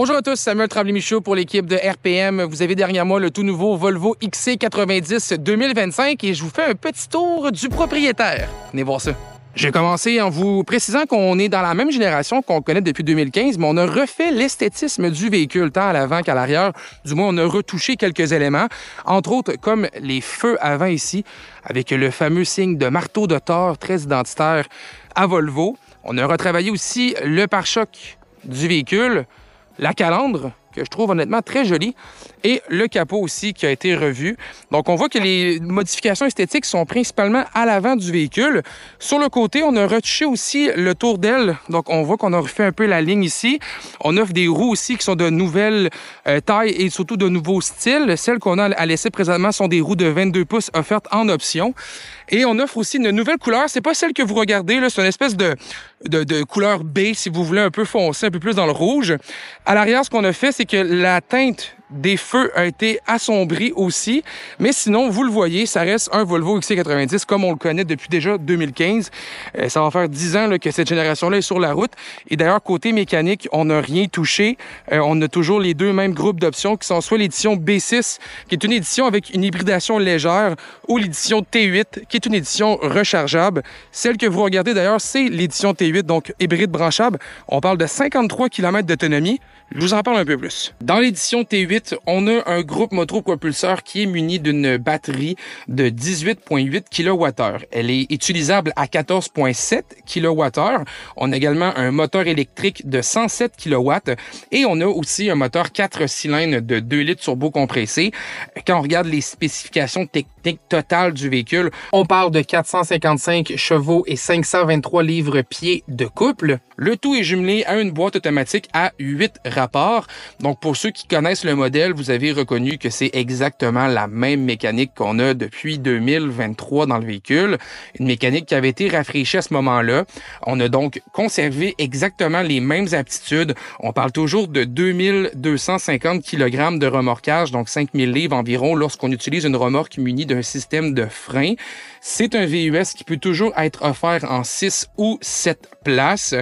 Bonjour à tous, Samuel Tremblay-Michaud pour l'équipe de RPM. Vous avez derrière moi le tout nouveau Volvo XC90 2025 et je vous fais un petit tour du propriétaire. Venez voir ça. J'ai commencé en vous précisant qu'on est dans la même génération qu'on connaît depuis 2015, mais on a refait l'esthétisme du véhicule, tant à l'avant qu'à l'arrière. Du moins, on a retouché quelques éléments, entre autres comme les feux avant ici, avec le fameux signe de marteau de Thor très identitaire à Volvo. On a retravaillé aussi le pare-choc du véhicule, la calandre, que je trouve honnêtement très jolie, et le capot aussi qui a été revu. Donc, on voit que les modifications esthétiques sont principalement à l'avant du véhicule. Sur le côté, on a retouché aussi le tour d'aile. Donc, on voit qu'on a refait un peu la ligne ici. On offre des roues aussi qui sont de nouvelles tailles et surtout de nouveaux styles. Celles qu'on a à l'essai présentement sont des roues de 22 pouces offertes en option. Et on offre aussi une nouvelle couleur. C'est pas celle que vous regardez, là. C'est une espèce de couleur beige, si vous voulez, un peu foncé, un peu plus dans le rouge. À l'arrière, ce qu'on a fait, c'est que la teinte des feux a été assombrie aussi. Mais sinon, vous le voyez, ça reste un Volvo XC90 comme on le connaît depuis déjà 2015. Ça va faire 10 ans là, que cette génération-là est sur la route. Et d'ailleurs, côté mécanique, on n'a rien touché. On a toujours les deux mêmes groupes d'options qui sont soit l'édition B6, qui est une édition avec une hybridation légère, ou l'édition T8, qui est une édition rechargeable. Celle que vous regardez d'ailleurs, c'est l'édition T8, donc hybride branchable. On parle de 53 km d'autonomie. Je vous en parle un peu plus. Dans l'édition T8, on a un groupe motopropulseur qui est muni d'une batterie de 18,8 kWh. Elle est utilisable à 14,7 kWh. On a également un moteur électrique de 107 kW et on a aussi un moteur 4 cylindres de 2 litres turbo compressé. Quand on regarde les spécifications techniques totales du véhicule, on parle de 455 chevaux et 523 livres-pieds de couple. Le tout est jumelé à une boîte automatique à 8 rapports. Donc, pour ceux qui connaissent le modèle, vous avez reconnu que c'est exactement la même mécanique qu'on a depuis 2023 dans le véhicule. Une mécanique qui avait été rafraîchie à ce moment-là. On a donc conservé exactement les mêmes aptitudes. On parle toujours de 2250 kg de remorquage, donc 5000 livres environ, lorsqu'on utilise une remorque munie d'un système de frein. C'est un VUS qui peut toujours être offert en 6 ou 7 places.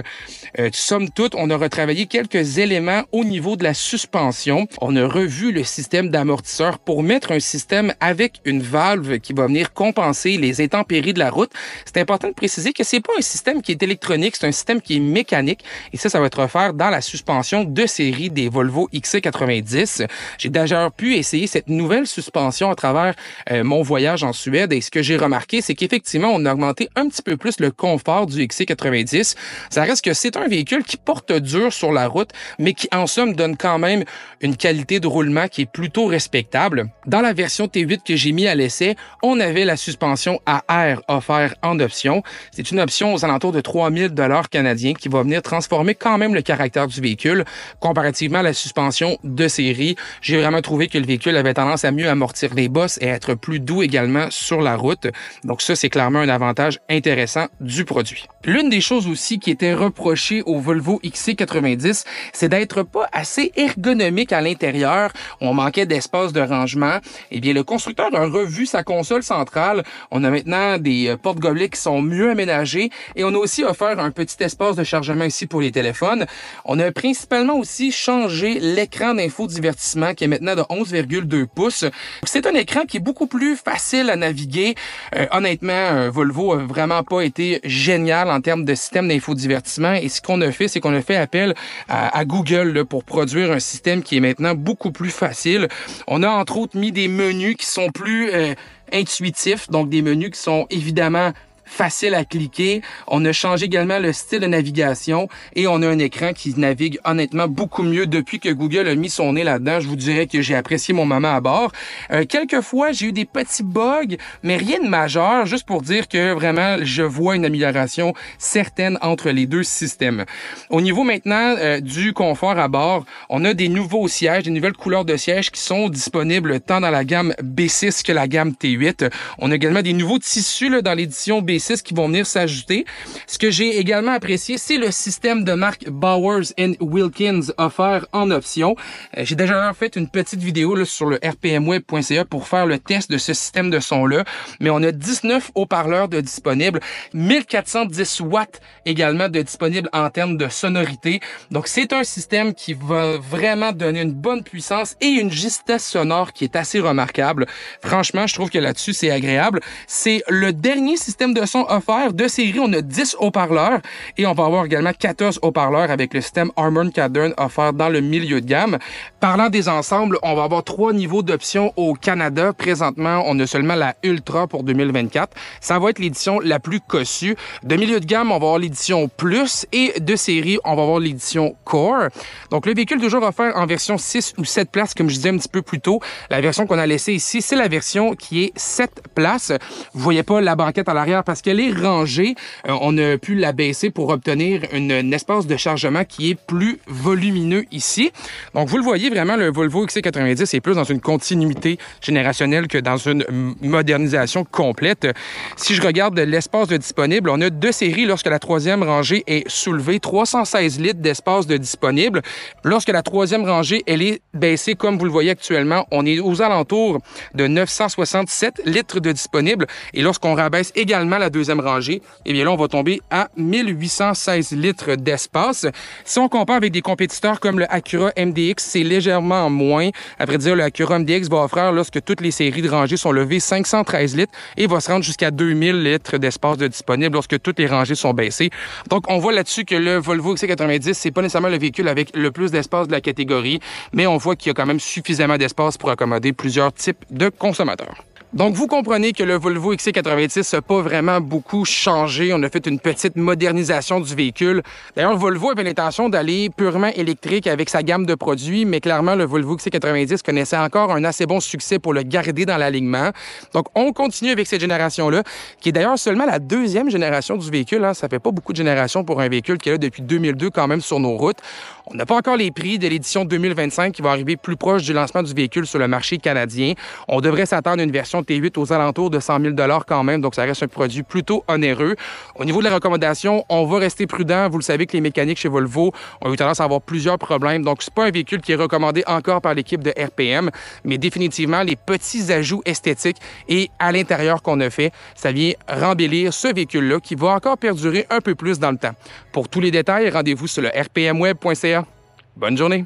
Somme toute, on a retravaillé quelques éléments au niveau de la suspension. On a revu le système d'amortisseur pour mettre un système avec une valve qui va venir compenser les intempéries de la route. C'est important de préciser que c'est pas un système qui est électronique, c'est un système qui est mécanique. Et ça va être offert dans la suspension de série des Volvo XC90. J'ai d'ailleurs pu essayer cette nouvelle suspension à travers mon voyage en Suède. Et ce que j'ai remarqué, c'est qu'effectivement, on a augmenté un petit peu plus le confort du XC90. Ça reste que c'est un véhicule qui porte dur sur la route, mais qui, en somme, donne quand même une qualité de roulement qui est plutôt respectable. Dans la version T8 que j'ai mis à l'essai, on avait la suspension à air offerte en option. C'est une option aux alentours de 3000 $ canadiens qui va venir transformer quand même le caractère du véhicule. Comparativement à la suspension de série, j'ai vraiment trouvé que le véhicule avait tendance à mieux amortir les bosses et être plus doux également sur la route. Donc ça, c'est clairement un avantage intéressant du produit. L'une des choses aussi qui était reprochée au Volvo XC90, c'est d'être pas assez ergonomique à l'intérieur. On manquait d'espace de rangement. Eh bien, le constructeur a revu sa console centrale. On a maintenant des porte-gobelets qui sont mieux aménagés et on a aussi offert un petit espace de chargement ici pour les téléphones. On a principalement aussi changé l'écran d'infodivertissement qui est maintenant de 11,2 pouces. C'est un écran qui est beaucoup plus facile à naviguer. Honnêtement, Volvo a vraiment pas été génial en termes de système d'infodivertissement et ce qu'on a fait, c'est qu'on a fait appel à Google là, pour produire un système qui est maintenant beaucoup plus facile. On a entre autres mis des menus qui sont plus intuitifs, donc des menus qui sont évidemment facile à cliquer. On a changé également le style de navigation et on a un écran qui navigue honnêtement beaucoup mieux depuis que Google a mis son nez là-dedans. Je vous dirais que j'ai apprécié mon moment à bord. Quelquefois, j'ai eu des petits bugs, mais rien de majeur, juste pour dire que vraiment, je vois une amélioration certaine entre les deux systèmes. Au niveau maintenant du confort à bord, on a des nouveaux sièges, des nouvelles couleurs de sièges qui sont disponibles tant dans la gamme B6 que la gamme T8. On a également des nouveaux tissus là, dans l'édition B6 V6 qui vont venir s'ajouter. Ce que j'ai également apprécié, c'est le système de marque Bowers & Wilkins offert en option. J'ai déjà fait une petite vidéo là, sur le rpmweb.ca pour faire le test de ce système de son-là, mais on a 19 haut-parleurs de disponibles, 1410 watts également de disponibles en termes de sonorité. Donc, c'est un système qui va vraiment donner une bonne puissance et une justesse sonore qui est assez remarquable. Franchement, je trouve que là-dessus, c'est agréable. C'est le dernier système de son offert de série. On a 10 haut-parleurs et on va avoir également 14 haut-parleurs avec le système Harman Kardon offert dans le milieu de gamme. Parlant des ensembles, on va avoir 3 niveaux d'options au Canada. Présentement, on a seulement la Ultra pour 2024. Ça va être l'édition la plus cossue. De milieu de gamme, on va avoir l'édition Plus et de série, on va avoir l'édition Core. Donc, le véhicule toujours offert en version 6 ou 7 places, comme je disais un petit peu plus tôt. La version qu'on a laissée ici, c'est la version qui est 7 places. Vous voyez pas la banquette à l'arrière parce qu'elle est rangée. On a pu la baisser pour obtenir un espace de chargement qui est plus volumineux ici. Donc, vous le voyez vraiment, le Volvo XC90 est plus dans une continuité générationnelle que dans une modernisation complète. Si je regarde l'espace de disponible, on a 2 séries lorsque la 3e rangée est soulevée, 316 litres d'espace de disponible. Lorsque la 3e rangée, elle est baissée, comme vous le voyez actuellement, on est aux alentours de 967 litres de disponible. Et lorsqu'on rabaisse également la 2e rangée, eh bien là, on va tomber à 1816 litres d'espace. Si on compare avec des compétiteurs comme le Acura MDX, c'est légèrement moins. À vrai dire, le Acura MDX va offrir, lorsque toutes les séries de rangées sont levées, 513 litres et va se rendre jusqu'à 2000 litres d'espace de disponible lorsque toutes les rangées sont baissées. Donc, on voit là-dessus que le Volvo XC90, c'est pas nécessairement le véhicule avec le plus d'espace de la catégorie, mais on voit qu'il y a quand même suffisamment d'espace pour accommoder plusieurs types de consommateurs. Donc, vous comprenez que le Volvo XC90 n'a pas vraiment beaucoup changé. On a fait une petite modernisation du véhicule. D'ailleurs, le Volvo avait l'intention d'aller purement électrique avec sa gamme de produits, mais clairement, le Volvo XC90 connaissait encore un assez bon succès pour le garder dans l'alignement. Donc, on continue avec cette génération-là, qui est d'ailleurs seulement la 2e génération du véhicule. Ça fait pas beaucoup de générations pour un véhicule qui est là depuis 2002 quand même sur nos routes. On n'a pas encore les prix de l'édition 2025 qui va arriver plus proche du lancement du véhicule sur le marché canadien. On devrait s'attendre à une version T8 aux alentours de 100 000 $ quand même, donc ça reste un produit plutôt onéreux. Au niveau de la recommandation, on va rester prudent. Vous le savez que les mécaniques chez Volvo ont eu tendance à avoir plusieurs problèmes, donc c'est pas un véhicule qui est recommandé encore par l'équipe de RPM, mais définitivement, les petits ajouts esthétiques et à l'intérieur qu'on a fait, ça vient rembellir ce véhicule-là qui va encore perdurer un peu plus dans le temps. Pour tous les détails, rendez-vous sur le rpmweb.ca. Bonne journée!